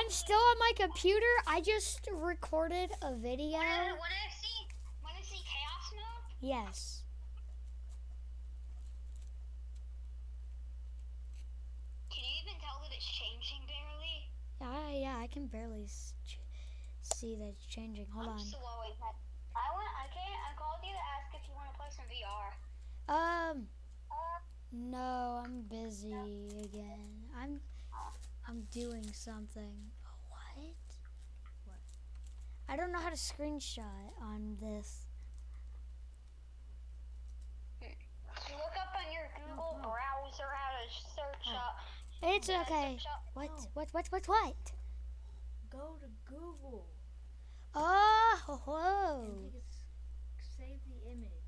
I'm still on my computer. I just recorded a video. Wanna see chaos mode? Yes. Can you even tell that it's changing barely? Yeah, I can barely see that it's changing. Hold I'm on. slowing. I called you to ask if you want to play some VR. No, I'm busy again. I'm doing something. What? What? I don't know how to screenshot on this. You look up on your Google browser how to search up. It's okay. What? What? Go to Google Oh, whoa. and save the image.